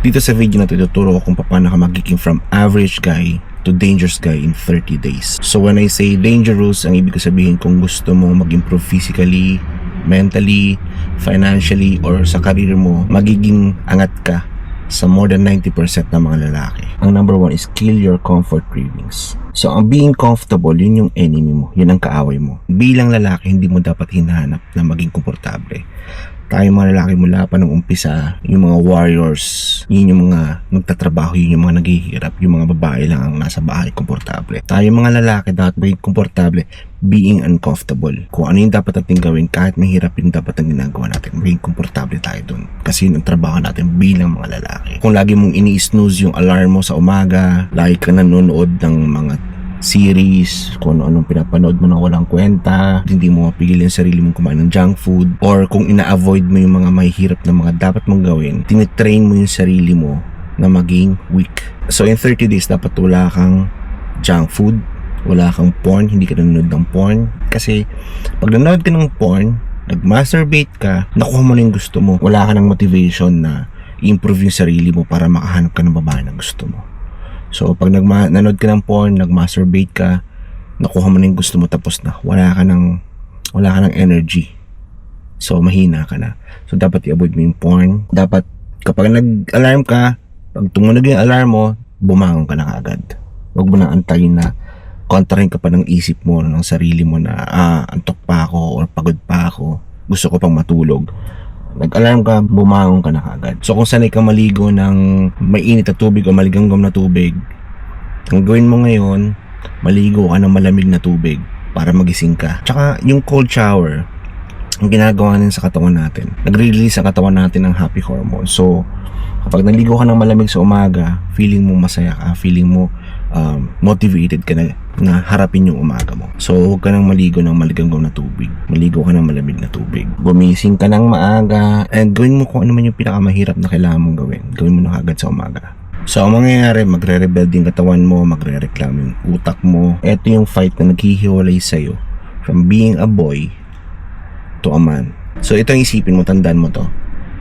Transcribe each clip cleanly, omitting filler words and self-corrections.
Dito sa video na ito, ituturo ko kung paano ka magiging from average guy to dangerous guy in 30 days. So when I say dangerous, ang ibig ko sabihin kung gusto mo mag-improve physically, mentally, financially, or sa career mo, magiging angat ka sa more than 90% ng mga lalaki. Ang number one is kill your comfort cravings. So ang being comfortable, yun yung enemy mo, yun ang kaaway mo. Bilang lalaki, hindi mo dapat hinahanap na maging komportable. Tayo mga lalaki mula pa nung umpisa, yung mga warriors, yun yung mga nagtatrabaho, yun yung mga naghihirap, yung mga babae lang ang nasa bahay komportable. Tayo mga lalaki dapat maging komportable, being uncomfortable. Kung ano yung dapat natin gawin, kahit mahirap yung dapat ang ginagawa natin, maging komportable tayo dun. Kasi yun ang trabaho natin bilang mga lalaki. Kung lagi mong ini-snooze yung alarm mo sa umaga, lagi ka nanonood ng mga series, kung anong pinapanood mo na walang kwenta, hindi mo mapigil yung sarili mong kumain ng junk food, or kung ina-avoid mo yung mga mahihirap na mga dapat mong gawin, tinitrain mo yung sarili mo na maging weak. So in 30 days, dapat wala kang junk food, wala kang porn, hindi ka nanonood ng porn, kasi pag nanonood ka ng porn, nag-masturbate ka, nakuha mo na yung gusto mo, wala ka ng motivation na i-improve yung sarili mo para makahanap ka ng babae na gusto mo. So pag nanood ka ng porn, nag-masturbate ka, nakuha mo na yung gusto mo, tapos na wala ka ng energy. So mahina ka na. So dapat i-avoid mo yung porn. Dapat kapag nag-alarm ka, pag tumunog yung alarm mo, bumangon ka na kaagad. Huwag mo nang antayin na kontrahin ka pa ng isip mo, ng sarili mo na antok pa ako or pagod pa ako, gusto ko pang matulog. Nag-alarm ka, bumangon ka na kagad. So kung sanay ka maligo ng mainit na tubig o maligamgam na tubig, ang gawin mo ngayon, maligo ka ng malamig na tubig para magising ka. Tsaka yung cold shower, ang ginagawa din sa katawan natin, nagre-release ang katawan natin ng happy hormone. So kapag naligo ka ng malamig sa umaga, feeling mo masaya ka, feeling mo motivated ka na harapin yung umaga mo. So huwag ka nang maligo ng maligamgam na tubig, maligo ka ng malamig na tubig, gumising ka ng maaga, and gawin mo kung ano man yung pinakamahirap na kailangan mong gawin mo na agad sa umaga. So ang mangyayari, magre-rebel din katawan mo, magre-reklamo yung utak mo. Ito yung fight na naghihiwalay sa'yo from being a boy to a man. So ito yung isipin mo, tandaan mo to,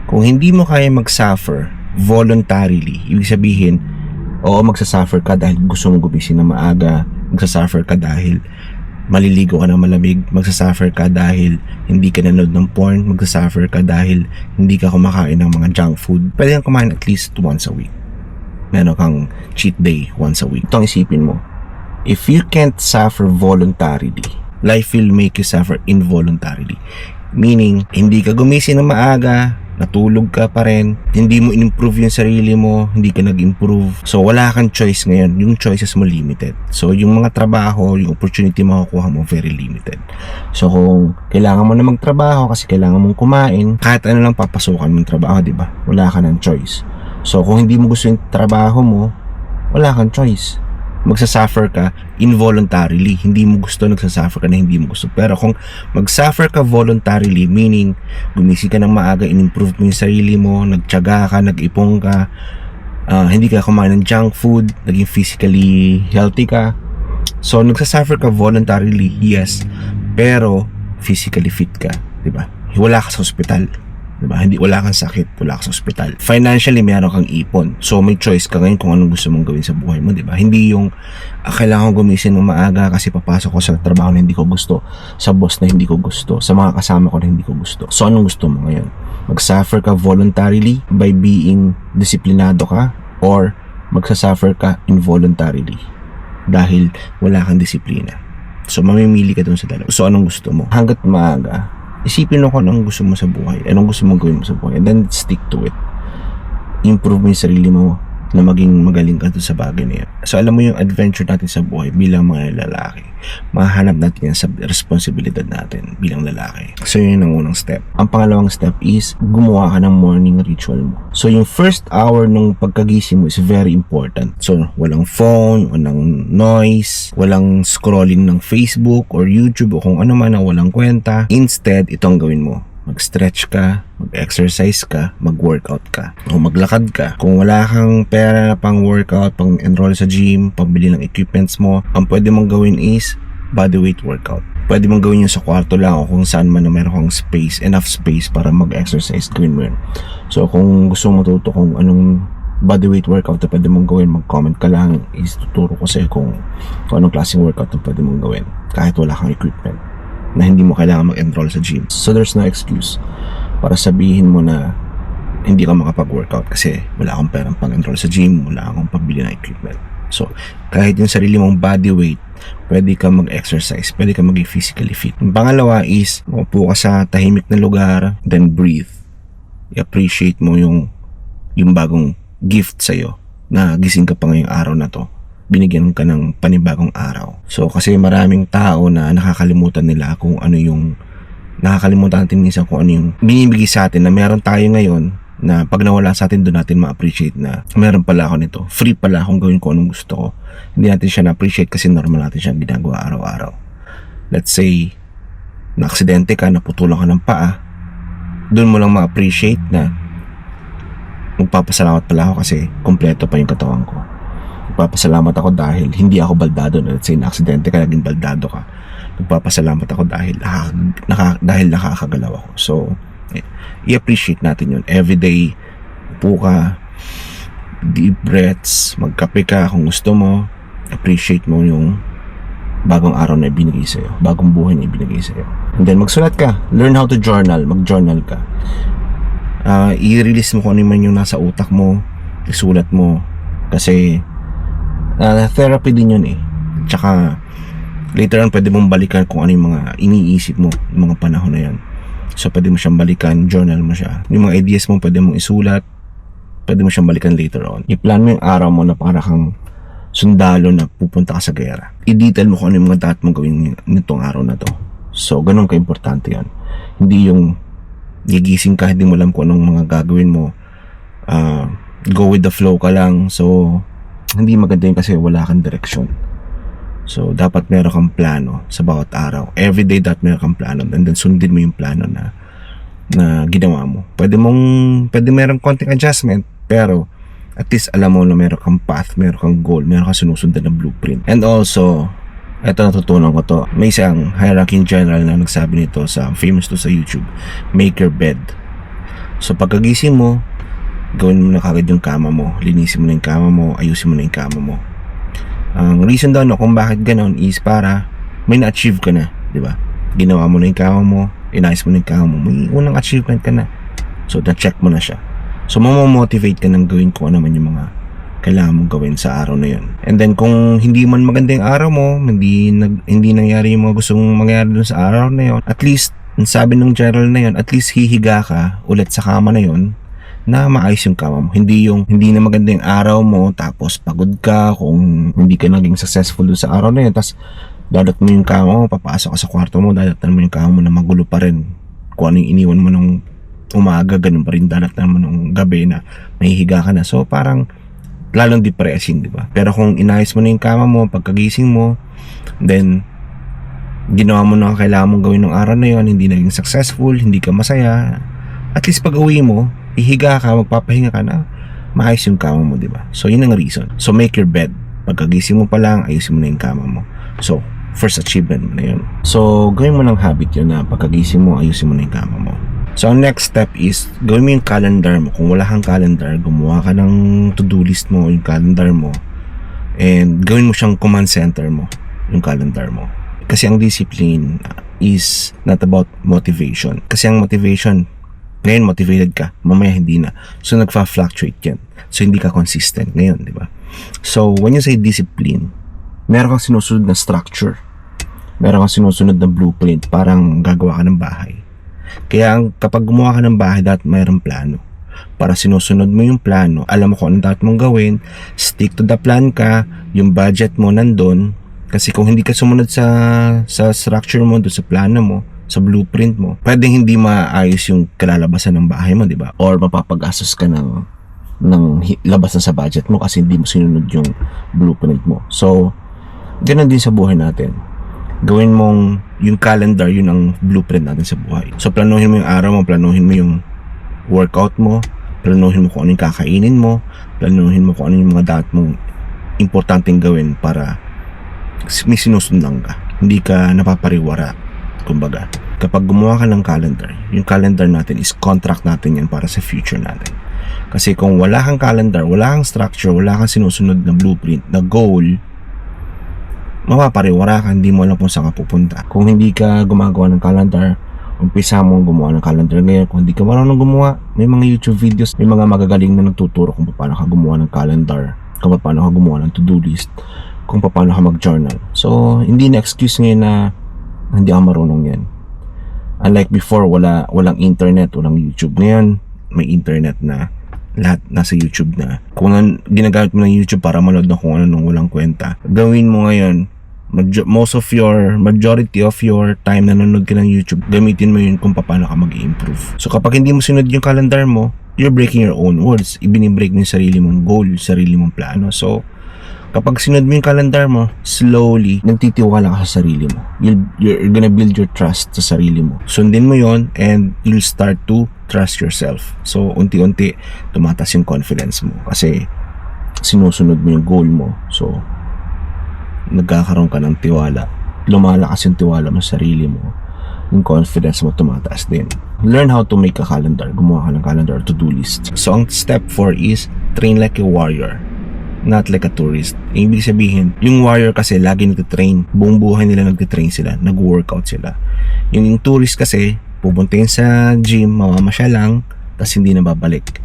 kung hindi mo kaya mag-suffer voluntarily, ibig sabihin, oo, magsasuffer ka dahil gusto mong gumising na maaga, magsasuffer ka dahil maliligo ka ng malamig, magsasuffer ka dahil hindi ka nanood ng porn, magsasuffer ka dahil hindi ka kumakain ng mga junk food. Pwede kang kumain at least once a week. Meron kang cheat day once a week. Ito ang isipin mo. If you can't suffer voluntarily, life will make you suffer involuntarily. Meaning, hindi ka gumising na maaga, natulog ka pa rin, hindi mo in-improve yung sarili mo, hindi ka nag-improve. So wala kang choice ngayon, yung choices mo limited. So yung mga trabaho, yung opportunity makukuha mo very limited. So kung kailangan mo na magtrabaho kasi kailangan mong kumain, kahit ano lang papasukan mong trabaho, di ba? Wala ka ng choice. So kung hindi mo gusto yung trabaho mo, wala kang choice. Magsasuffer ka involuntarily. Hindi mo gusto, nagsasuffer ka na hindi mo gusto. Pero kung magsuffer ka voluntarily, meaning gumising ka ng maaga, in-improve mo yung sarili mo, nagtiyaga ka, nag-ipong ka, hindi ka kumain ng junk food, naging physically healthy ka. So nagsasuffer ka voluntarily, yes, pero physically fit ka, diba? Wala ka sa ospital, diba? Wala kang sakit, wala ka sa ospital. Financially, meron kang ipon. So, may choice ka ngayon kung anong gusto mong gawin sa buhay mo, diba? Hindi yung, kailangan ko gumising ng maaga kasi papasok ko sa trabaho na hindi ko gusto, sa boss na hindi ko gusto, sa mga kasama ko na hindi ko gusto. So, anong gusto mo ngayon? Mag-suffer ka voluntarily by being disiplinado ka, or magsasuffer ka involuntarily dahil wala kang disiplina. So, mamimili ka dun sa dalawa. So, anong gusto mo? Hanggat maaga, isipin mo kung anong gusto mo sa buhay, anong gusto mong gawin mo sa buhay, and then stick to it. Improve mo yung sarili mo na maging magaling ka doon sa bagay na yan. So alam mo yung adventure natin sa buhay bilang mga lalaki, mahanap natin yan sa responsibilidad natin bilang lalaki. So yun ang unang step. Ang pangalawang step is gumawa ka ng morning ritual mo. So yung first hour ng pagkagising mo is very important. So walang phone, walang noise, walang scrolling ng Facebook or YouTube o kung ano man na walang kwenta. Instead, ito ang gawin mo. Mag-stretch ka, mag-exercise ka, mag-workout ka, o maglakad ka. Kung wala kang pera na pang workout, pang enroll sa gym, pambili ng equipments mo, ang pwede mong gawin is bodyweight workout. Pwede mong gawin yun sa kwarto lang o kung saan man na meron kang space, enough space para mag-exercise, gawin mo yun. So kung gusto mo matuto kung anong bodyweight workout na pwede mong gawin, mag-comment ka lang, is tuturo ko sa'yo kung anong klaseng workout na pwede mong gawin kahit wala kang equipment na hindi mo kailangan mag-enroll sa gym. So there's no excuse para sabihin mo na hindi ka makapag-workout kasi wala akong perang pang-enroll sa gym, wala akong pambili ng equipment. So kahit yung sarili mong body weight, pwede ka mag-exercise, pwede ka maging physically fit. Ang pangalawa is upo ka sa tahimik na lugar, then breathe. I-appreciate mo yung bagong gift sa'yo na gising ka pa ngayong araw na to, binigyan ka ng panibagong araw. So kasi maraming tao na nakakalimutan nila kung ano yung nakakalimutan natin minsan kung ano yung binibigay sa atin na meron tayo ngayon na pag nawala sa atin doon natin ma-appreciate na meron pala ako nito, free pala akong gawin ko anong gusto ko. Hindi natin siya na-appreciate kasi normal natin siya ginagawa araw-araw. Let's say na-aksidente ka, naputulan ka ng paa, doon mo lang ma-appreciate na magpapasalamat pala ako kasi kompleto pa yung katawan ko. Magpapasalamat ako dahil hindi ako baldado. Let's say na-aksidente ka, naging baldado ka. Magpapasalamat ako dahil nakakagalaw ako. So, i-appreciate natin yun. Everyday, upo ka, deep breaths, magkape ka kung gusto mo. Appreciate mo yung bagong araw na ibinigay sa'yo, bagong buhay na ibinigay sa'yo. And then, magsulat ka. Learn how to journal. Mag-journal ka. I-release mo kung ano man yung nasa utak mo, isulat mo kasi therapy din yun eh. Tsaka later on pwede mong balikan kung ano yung mga iniisip mo yung mga panahon na yun. So pwede mo siyang balikan, journal mo siya, yung mga ideas mo pwede mong isulat, pwede mo siyang balikan later on. I-plan mo yung araw mo na para kang sundalo na pupunta ka sa gera. I-detail mo kung ano yung mga dapat mong gawin nitong araw na to. So ganun ka-importante yun. Hindi yung gigising ka, hindi mo alam kung anong mga gagawin mo, go with the flow ka lang. So hindi maganda yun kasi wala kang direksyon. So dapat meron kang plano sa bawat araw. Everyday dapat meron kang plano, and then sundin mo yung plano na ginawa mo. Pwede meron konting adjustment, pero at least alam mo na meron kang path, meron kang goal, meron kang sinusundan na blueprint. And also, eto natutunan ko to, may isang high-ranking general na nagsabi nito, famous to sa YouTube, make your bed. So pagkagising mo, gawin mo na kagad yung kama mo, linisin mo na yung kama mo, ayusin mo na yung kama mo. Ang reason daw kung bakit ganon is para may na-achieve ka na, di ba? Ginawa mo na yung kama mo, inayos mo na yung kama mo, may unang achievement ka na. So na-check mo na siya. So mamomotivate ka ng gawin kung ano man yung mga kailangan mong gawin sa araw na yun. And then kung hindi man maganda yung araw mo, hindi nangyari yung mga gustong mangyari dun sa araw na yun, at least, ang sabi ng general na yun, at least hihiga ka ulit sa kama na yun na maayos yung kama mo. Hindi na maganda yung araw mo, tapos pagod ka kung hindi ka naging successful dun sa araw na yun, tapos dadat mo yung kama mo, papasok ka sa kwarto mo, dadatan mo yung kama mo na magulo pa rin. Kung ano yung iniwan mo nung umaga, ganun pa rin dadatan mo nung gabi na mahihiga ka na. So parang lalong depressing, di ba? Pero kung inayos mo na yung kama mo, pagkagising mo, then ginawa mo na ang kailangan mong gawin ng araw na yun, hindi naging successful, hindi ka masaya, at least pag uwi mo, ihiga ka, magpapahinga ka na, maayos yung kama mo, di ba? So yun ang reason. So make your bed. Pagkagising mo pa lang, ayusin mo na yung kama mo. So first achievement mo na yun. So gawin mo ng habit yun na pagkagising mo, ayusin mo na yung kama mo. So, ang next step is, gawin mo yung calendar mo. Kung wala kang calendar, gumawa ka ng to-do list mo, yung calendar mo. And gawin mo siyang command center mo, yung calendar mo. Kasi ang discipline is not about motivation. Kasi ang motivation, ngayon motivated ka, mamaya hindi na. So, nagfa-fluctuate yan. So, hindi ka consistent ngayon, di ba? So, when you say discipline, meron kang sinusunod na structure. Meron kang sinusunod na blueprint, parang gagawa ka ng bahay. Kaya kapag gumawa ka ng bahay, dapat mayroong plano. Para sinusunod mo yung plano, alam mo kung anong dapat mong gawin, stick to the plan ka, yung budget mo nandun. Kasi kung hindi ka sumunod sa structure mo, doon sa plano mo, sa blueprint mo, pwedeng hindi maayos yung kalalabasan ng bahay mo, di ba? Or mapapag-asos ka ng labas na sa budget mo kasi hindi mo sinunod yung blueprint mo. So, ganoon din sa buhay natin. Gawin mong yung calendar, yun ang blueprint natin sa buhay. So planuhin mo yung araw mo, planuhin mo yung workout mo, planuhin mo kung ano yung kakainin mo, planuhin mo kung ano yung mga dapat mong importanteng gawin para may sinusundan ka, hindi ka napapariwara. Kumbaga, kapag gumawa ka ng calendar, yung calendar natin is contract natin yan para sa future natin. Kasi kung wala kang calendar, wala kang structure, wala kang sinusunod na blueprint, na goal, mapapariwara ka, hindi mo alam kung saan ka pupunta. Kung hindi ka gumagawa ng calendar, umpisa mo gumawa ng calendar ngayon. Kung hindi ka marunong gumawa, may mga YouTube videos, may mga magagaling na nagtuturo kung paano ka gumawa ng calendar, kung paano ka gumawa ng to-do list, kung paano ka mag-journal. So, hindi na excuse ngayon na hindi ako marunong yan. Unlike before, walang internet, walang YouTube. Ngayon, may internet na. Lahat nasa YouTube na. Kung ginagamit mo ng YouTube para manood na kung ano nung walang kwenta, gawin mo ngayon, majority of your time na nanonood ka ng YouTube, gamitin mo yun kung paano ka mag-improve. So kapag hindi mo sinunod yung calendar mo, you're breaking your own words. Ibinibreak mo yung sarili mong goal, sarili mong plano. So kapag sinunod mo yung calendar mo, slowly, nagtitiwala ka sa sarili mo. You're gonna build your trust sa sarili mo. Sundin mo yon and you'll start to trust yourself. So unti-unti, tumatas yung confidence mo. Kasi sinusunod mo yung goal mo. So nagkakaroon ka ng tiwala. Lumalakas yung tiwala mo sa sarili mo. Yung confidence mo tumataas din. Learn how to make a calendar. Gumawa ka ng calendar or to-do list. So ang step 4 is train like a warrior, not like a tourist. Ibig sabihin, yung warrior kasi lagi nagtitrain. Buong buhay nila nagtitrain sila. Nag-workout sila. Yung tourist kasi, pupunta yun sa gym, mamamasyal lang, tapos hindi na babalik.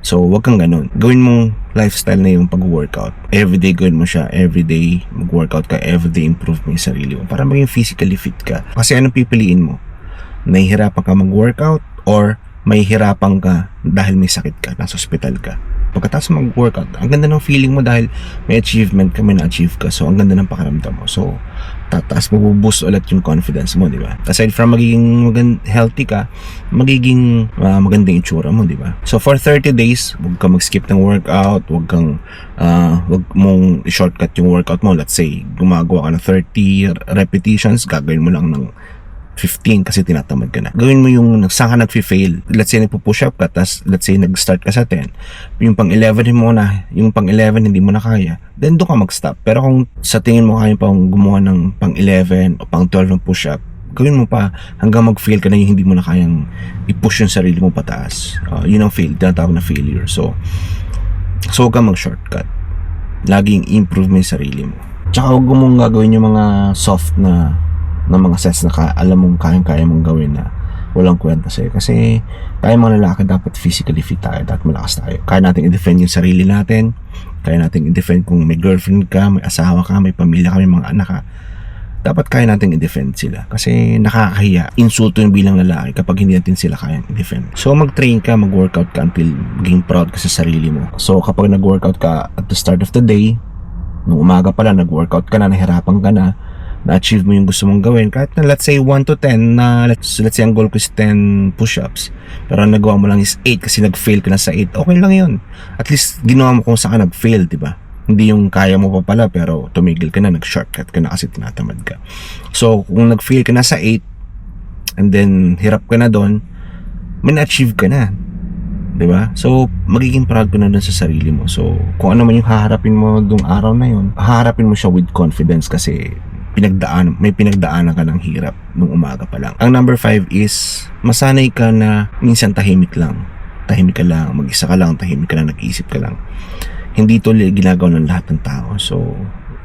So, wag kang ganun. Gawin mong lifestyle na yung pag-workout. Everyday gawin mo siya. Everyday mag-workout ka. Everyday improve mo yung sarili mo. Para maging physically fit ka. Kasi anong pipiliin mo? Nahihirapan ka mag-workout or mahihirapan ka dahil may sakit ka, nasa hospital ka? Pagkatapos mag-workout, ang ganda ng feeling mo dahil may achievement ka, may na-achieve ka. So, ang ganda ng pakiramdam mo. So, tataas, mabuboost ulit yung confidence mo, di ba? Aside from magiging healthy ka, magiging magandang itsura mo, di ba? So, for 30 days, huwag ka mag-skip ng workout, huwag mong i-shortcut yung workout mo. Let's say, gumagawa ka ng 30 repetitions, gagawin mo lang ng 15 kasi tinatamad ka na. Gawin mo yung saan ka nag-fail. Let's say nagpo-push up ka, tas let's say nag-start ka sa 10. Yung pang 11 mo na, yung pang 11 hindi mo na kaya, then doon ka mag-stop. Pero kung sa tingin mo kaya pang gumawa ng pang 11 o pang 12 ng push up, gawin mo pa hanggang mag-fail ka na yung hindi mo na kayang i-push yung sarili mo pataas. Yun ang fail, tinatawag na failure. So huwag ka mag-shortcut. Laging improve mo yung sarili mo. Tsaka huwag mong gagawin yung mga soft na mga sets na alam mong kaya mong gawin na walang kwenta sa'yo. Kasi tayo mga lalaki dapat physically fit tayo, dapat malakas tayo. Kaya natin i-defend yung sarili natin, kaya natin i-defend kung may girlfriend ka, may asawa ka, may pamilya ka, may mga anak ka. Dapat kaya natin i-defend sila. Kasi nakakahiya, insulto yung bilang lalaki kapag hindi natin sila kayang i-defend. So mag-train ka, mag-workout ka until maging proud ka sa sarili mo. So kapag nag-workout ka at the start of the day, nung umaga pala nag-workout ka na, nahirapan ka na, na-achieve mo yung gusto mong gawin, kahit na let's say 1 to 10 na let's say ang goal ko is 10 push-ups, pero nagawa mo lang is 8 kasi nag-fail ka na sa 8, okay lang yun. At least ginawa mo kung saan ka nag-fail, diba? Hindi yung kaya mo pa pala pero tumigil ka na, nag-shortcut ka na kasi tinatamad ka. So kung nag-fail ka na sa 8 and then hirap ka na doon, may na-achieve ka na, diba? So magiging proud ka na doon sa sarili mo. So kung ano man yung haharapin mo doong araw na yun, haharapin mo siya with confidence kasi may pinagdaanan ka ng hirap nung umaga pa lang. Ang number 5 is masanay ka na minsan tahimik lang. Tahimik ka lang, mag-isa ka lang, tahimik ka lang, nag-iisip ka lang. Hindi ito ginagawa ng lahat ng tao. So,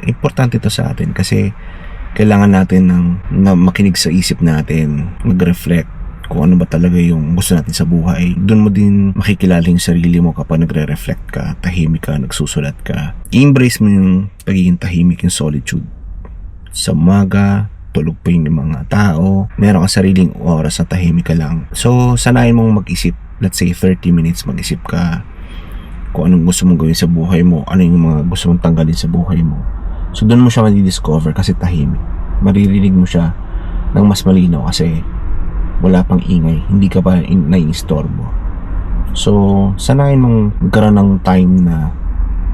importante ito sa atin kasi kailangan natin na makinig sa isip natin, mag-reflect kung ano ba talaga yung gusto natin sa buhay. Doon mo din makikilala yung sarili mo kapag nagre-reflect ka, tahimik ka, nagsusulat ka. I-embrace mo yung pagiging tahimik, yung solitude. Sa umaga, tulog pa yung mga tao, meron kang sariling oras na tahimik ka lang. So, sanayin mong mag-isip, let's say 30 minutes mag-isip ka kung anong gusto mong gawin sa buhay mo, ano yung mga gusto mong tanggalin sa buhay mo. So, doon mo siya madi-discover kasi tahimik. Maririnig mo siya ng mas malinaw kasi wala pang ingay, hindi ka pa nai-istorbo. So, sanayin mong magkaroon ng time na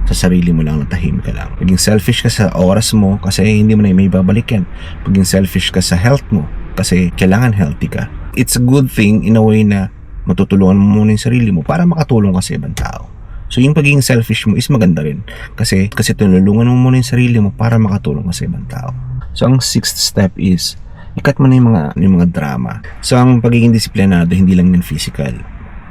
sa sarili mo lang, natahimik ka lang. Paging selfish ka sa oras mo kasi hindi mo na may babalik yan. Paging selfish ka sa health mo kasi kailangan healthy ka. It's a good thing in a way na matutulungan mo muna yung sarili mo para makatulong ka sa ibang tao. So yung pagiging selfish mo is maganda rin kasi tulungan mo muna yung sarili mo para makatulong ka sa ibang tao. So ang 6th step is ikat mo na yung mga drama. So ang pagiging disiplinado hindi lang yung physical.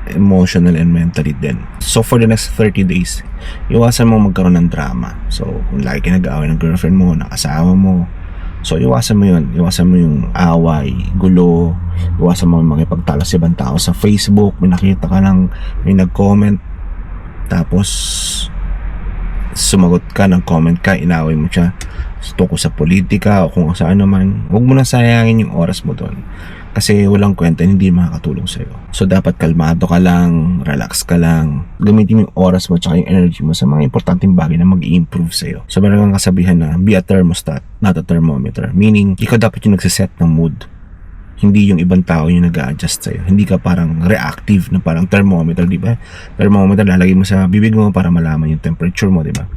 emotional and mentally din. So for the next 30 days, iwasan mo magkaroon ng drama. So kung lagi ka nag-aaway ng girlfriend mo, ng asawa mo, so iwasan mo yun. Iwasan mo yung away, gulo, iwasan mo makipagtalo sa ibang tao sa Facebook. May nakita ka lang, may nag-comment, tapos sumagot ka, nag-comment ka, inaway mo siya tungkol sa politika o kung saan naman. Huwag mo na sayangin yung oras mo doon, kasi walang kwenta, hindi makakatulong sa'yo. So dapat kalmado ka lang, relax ka lang, gamitin mo yung oras mo tsaka yung energy mo sa mga importanteng bagay na mag-i-improve sa'yo. So meron kang kasabihan na be a thermostat, not a thermometer. Meaning, ikaw dapat yung nagsiset ng mood, hindi yung ibang tao yung nag-a-adjust sa'yo. Hindi ka parang reactive na parang thermometer, di ba? Thermometer, lalagay mo sa bibig mo para malaman yung temperature mo, di ba?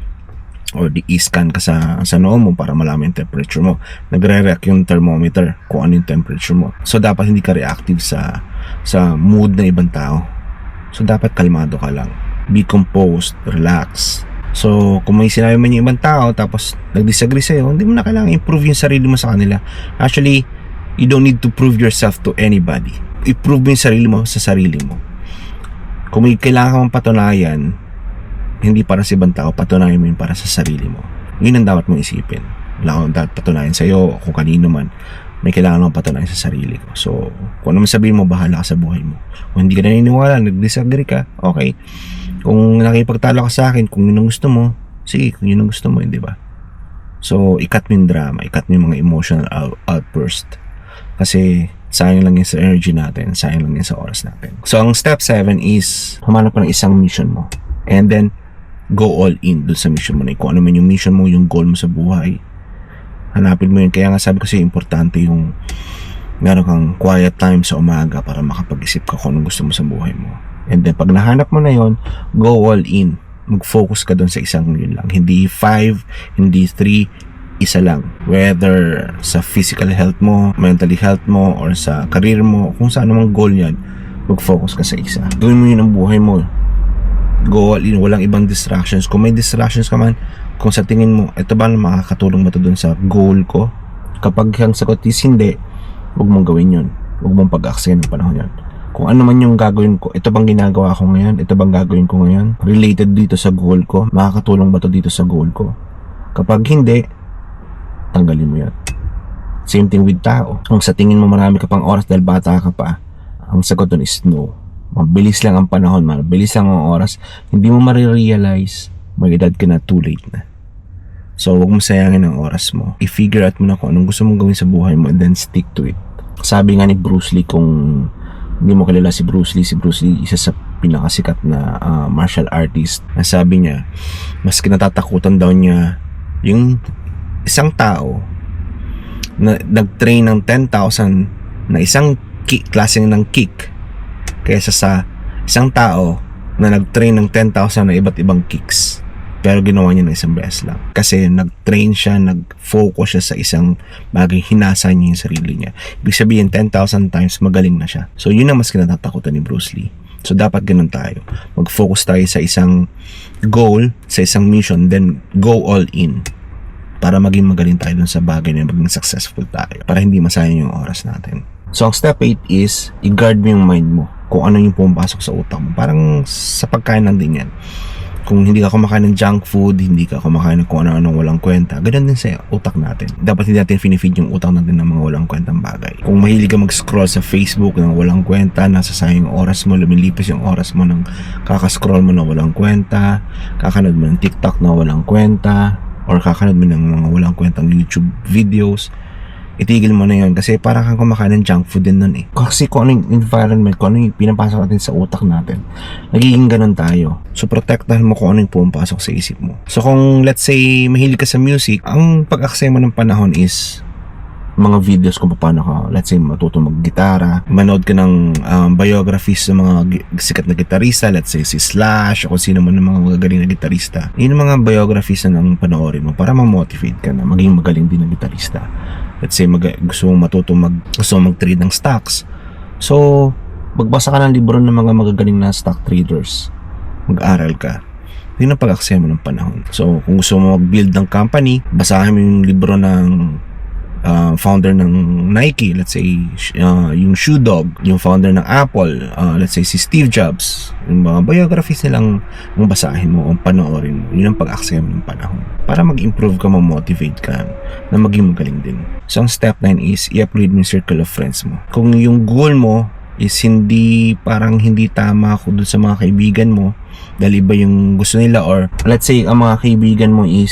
Or i-scan ka sa noo mo para malaman yung temperature mo. Nagre-react yung thermometer kung ano yung temperature mo. So dapat hindi ka reactive sa mood ng ibang tao. So dapat kalmado ka lang, be composed, relax. So kung may sinabi man yung ibang tao tapos nag-disagree sa'yo, hindi mo na kailangan improve yung sarili mo sa kanila. Actually, you don't need to prove yourself to anybody. I-prove mo yung sarili mo sa sarili mo. Kung may kailangan kang patunayan, hindi para sa ibang tao, patunayan mo yun para sa sarili mo. Yun ang dapat mong isipin. Wala akong dapat patunayan sa'yo o kung kanino man. May kailangan akong patunayan sa sarili ko. So, kung ano man sabihin mo, bahala ka sa buhay mo. Kung hindi ka naniniwala, nag-disagree ka, okay. Kung nakipagtalo ka sa akin, kung yun ang gusto mo, sige, kung yun ang gusto mo, hindi ba? So, ikat mo yung drama, ikat mo yung mga emotional outburst. Kasi, sayang lang yun sa energy natin, sayang lang yun sa oras natin. So, ang step 7 is, humanap ka ng isang mission mo. And then, go all in dun sa mission mo na. Kung ano man yung mission mo, yung goal mo sa buhay, hanapin mo yun. Kaya nga sabi ko sa'yo, importante yung meron kang quiet time sa umaga para makapag-isip ka kung anong gusto mo sa buhay mo. And then pag nahanap mo na yon, go all in. Mag-focus ka dun sa isang yun lang. Hindi 5, hindi 3, isa lang. Whether sa physical health mo, mentally health mo, or sa career mo, kung saan namang goal yan, mag-focus ka sa isa. Gawin mo yun ang buhay mo. Go all in, walang ibang distractions. Kung may distractions ka man, kung sa tingin mo, ito ba makakatulong ba ito dun sa goal ko? Kapag ang sagot is hindi, huwag mong gawin yun. Huwag mong pag-aksaya ng panahon yun. Kung ano man yung gagawin ko, ito bang ginagawa ko ngayon? Ito bang gagawin ko ngayon? Related dito sa goal ko? Makakatulong ba ito dito sa goal ko? Kapag hindi, tanggalin mo yan. Same thing with tao. Kung sa tingin mo marami ka pang oras dahil bata ka pa, ang sagot dun is no. Mabilis lang ang panahon, mabilis lang ang oras. Hindi mo marirealize, may edad ka na, too late na. So, huwag mo sayangin ang oras mo. I-figure out mo na kung anong gusto mong gawin sa buhay mo and then stick to it. Sabi nga ni Bruce Lee, kung hindi mo kilala si Bruce Lee, isa sa pinakasikat na martial artist. Sabi niya, mas kinatatakutan daw niya yung isang tao na nag-train ng 10,000 na isang klase ng kick kaysa sa isang tao na nag-train ng 10,000 na iba't ibang kicks pero ginawa niya ng isang beses lang. Kasi nag-train siya, nag-focus siya sa isang bagay, hinasa niya yung sarili niya. Ibig sabihin, 10,000 times magaling na siya. So yun ang mas kinatatakutan ni Bruce Lee. So dapat ganun tayo. Mag-focus tayo sa isang goal, sa isang mission, then go all in para maging magaling tayo dun sa bagay na maging successful tayo, para hindi masayang yung oras natin. So ang step 8 is i-guard mo yung mind mo kung ano yung pumapasok sa utak mo. Parang sa pagkain lang din yan. Kung hindi ka kumakain ng junk food, hindi ka kumakain ng kung ano-anong walang kwenta, ganun din sa utak natin. Dapat hindi natin finifeed yung utak natin ng mga walang kwentang bagay. Kung mahilig ka mag-scroll sa Facebook ng walang kwenta, nasasayang yung oras mo, lumilipas yung oras mo ng kakascroll mo na walang kwenta, kakanood mo ng TikTok na walang kwenta, or kakanood mo ng mga walang kwentang YouTube videos, itigil mo na yun kasi parang kang kumakain ng junk food din nun eh. Kasi kung ano yung environment, kung ano yung pinapasok natin sa utak natin, nagiging ganun tayo. So protektahan mo kung ano yung pumapasok sa isip mo. So kung let's say mahilig ka sa music, ang pag-aksaya mo ng panahon is mga videos kung paano ka, let's say matuto mag-gitara, manood ka ng biographies ng mga sikat na gitarista, let's say si Slash o kung sino man ng mga magagaling na gitarista. Yun ang mga biographies na nang panoorin mo para ma-motivate ka na maging magaling din na gitarista. Let's say gusto mong gusto mong mag-trade ng stocks. So, magbasa ka ng libro ng mga magagaling na stock traders. Mag-aral ka. Yun ang pag-aksaya mo ng panahon. So, kung gusto mo mag-build ng company, basahin mo yung libro ng founder ng Nike, let's say yung Shoe Dog, yung founder ng Apple, let's say si Steve Jobs, yung mga biographies nilang ang basahin mo o panoorin mo, yun ang pag-aksaya mo ng panahon para mag-improve ka, ma-motivate ka na maging magaling din. So ang step 9 is i-upgrade mo yung circle of friends mo. Kung yung goal mo is hindi tama ako dun sa mga kaibigan mo dahil iba yung gusto nila, or let's say ang mga kaibigan mo is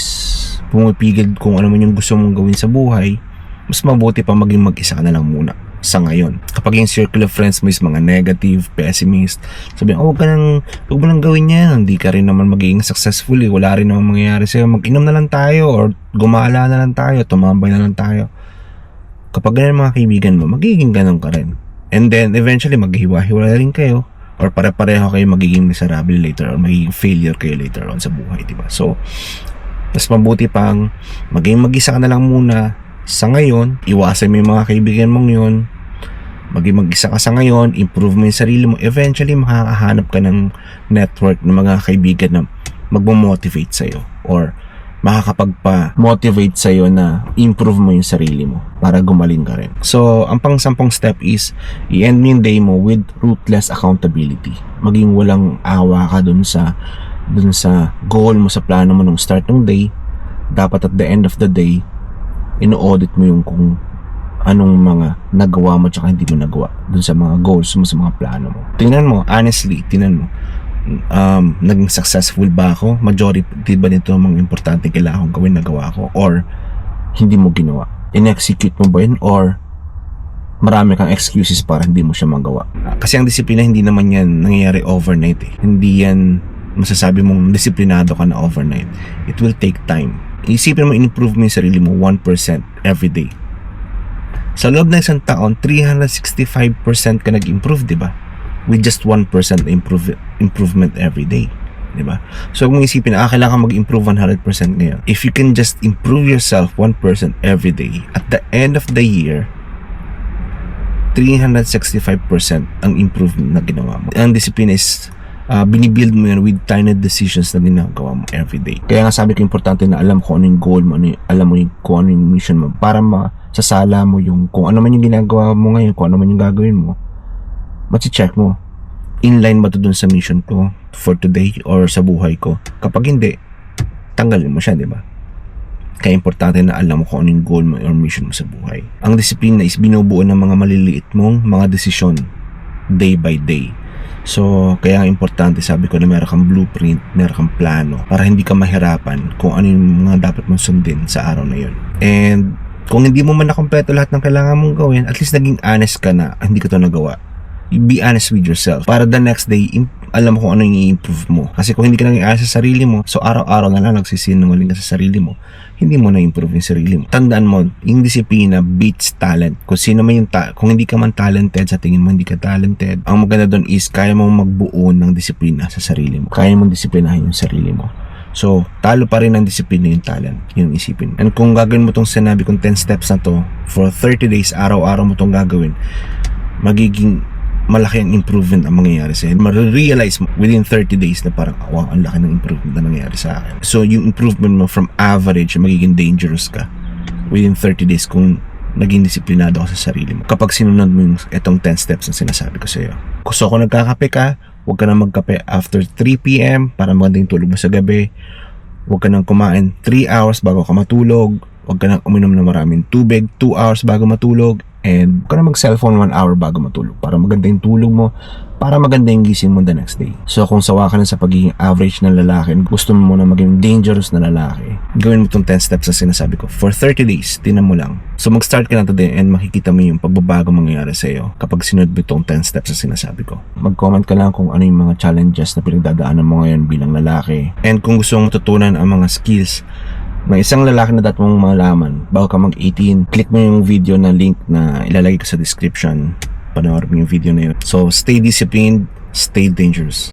pumipigil kung ano man yung gusto mong gawin sa buhay, mas mabuti pa maging mag-isa ka na lang muna sa ngayon. Kapag yung circle of friends mo is mga negative, pessimist, sabihin, huwag mo lang gawin yan, hindi ka rin naman magiging successful, wala rin naman mangyayari sa'yo, mag-inom na lang tayo, or gumala na lang tayo, tumambay na lang tayo. Kapag ganyan mga kaibigan mo, magiging ganun ka rin. And then, eventually, maghiwa-hiwala rin kayo, or pare-pareho kayo magiging miserable later, or magiging failure kayo later on sa buhay, diba? So, mas mabuti pang maging mag-isa ka na lang muna sa ngayon, iwasan mo yung mga kaibigan mong yun, maging mag-isa ka sa ngayon, improve mo yung sarili mo, eventually makakahanap ka ng network ng mga kaibigan na magmo-motivate sa'yo or makakapagpa-motivate sa'yo na improve mo yung sarili mo para gumaling ka rin. So, ang pang-10 step is i-end mo yung day mo with ruthless accountability. Maging walang awa ka dun sa goal mo, sa plano mo nung start ng day. Dapat at the end of the day, ino-audit mo yung kung anong mga nagawa mo tsaka hindi mo nagawa dun sa mga goals mo, sa mga plano mo. Tingnan mo, honestly, naging successful ba ako? Majority ba nito mga importante kailangan kong gawin, nagawa ko? Or hindi mo ginawa? In-execute mo ba yun? Or marami kang excuses para hindi mo siya magawa? Kasi ang disiplina, hindi naman yan nangyayari overnight eh. Hindi yan masasabi mong disiplinado ka na overnight. It will take time. Isipin mo, in-improve mo yung sarili mo 1% every day. Sa loob ng isang taon, 365% ka nag-improve, di ba? With just 1% improvement every day, di ba? So kung isipin na kailangan mag-improve 100% ngayon, if you can just improve yourself 1% every day, at the end of the year, 365% ang improvement na ginawa mo. Ang disiplina is binibuild mo yan with tiny decisions na ginagawa mo everyday. Kaya nga sabi ko, importante na alam ko ano yung goal mo, alam mo kung ano yung mission mo, para masasala mo yung kung ano man yung ginagawa mo ngayon, kung ano man yung gagawin mo, check mo, inline ba ito dun sa mission ko for today or sa buhay ko? Kapag hindi, tanggalin mo siya, di ba? Kaya importante na alam mo kung ano yung goal mo or mission mo sa buhay. Ang disiplina is binubuo ng mga maliliit mong mga desisyon day by day. So, kaya importante, sabi ko, na meron kang blueprint, meron kang plano para hindi ka mahirapan kung ano yung mga dapat mong sundin sa araw na yun. And kung hindi mo man nakompleto lahat ng kailangan mong gawin, at least naging honest ka na, hindi ko to nagawa. Be honest with yourself para the next day alam mo kung ano yung i-improve mo. Kasi kung hindi ka naging honest sa sarili mo, so araw-araw na lang nagsisinungaling ka sa sarili mo, hindi mo na-improve yung sarili mo. Tandaan mo, yung disiplina beats talent. Kung sino man yung kung hindi ka man talented, sa tingin mo hindi ka talented, ang maganda doon is kaya mong magbuo ng disiplina sa sarili mo. Kaya mong disiplinahin yung sarili mo. So, talo pa rin ang disiplina yung talent, yung isipin. And kung gagawin mo tong sinabi kong 10 steps na to for 30 days, araw-araw mo tong gagawin, magiging malaki ang improvement ang mangyayari sa'yo. Ma-realize mo within 30 days na parang, wow, ang laki ng improvement na nangyayari sa akin. So, yung improvement mo from average, magiging dangerous ka within 30 days kung naging disiplinado ka sa sarili mo. Kapag sinunod mo yung itong 10 steps na sinasabi ko sa'yo. So, kung nagkakape ka, huwag ka na magkape after 3 p.m. para magandang tulog mo sa gabi. Huwag ka nang kumain 3 hours bago ka matulog. Huwag ka nang uminom ng maraming tubig 2 hours bago matulog. And huwag ka na mag-cellphone 1 hour bago matulog para maganda yung tulog mo, para maganda yung gising mo the next day. So kung sawa ka na sa pagiging average na lalaki, gusto mo na maging dangerous na lalaki, gawin mo itong 10 steps na sinasabi ko for 30 days, tinan mo lang. So mag-start ka na today and makikita mo yung pagbabago mangyayari sa iyo kapag sinunod mo itong 10 steps na sinasabi ko. Mag-comment ka lang kung ano yung mga challenges na pinagdadaanan mo ngayon bilang lalaki. And kung gusto mong matutunan ang mga skills may isang lalaki na dapat mong malaman bago ka mag-18, click mo yung video na link na ilalagay ko sa description. Panoorin mo yung video na yun. So, stay disciplined, stay dangerous.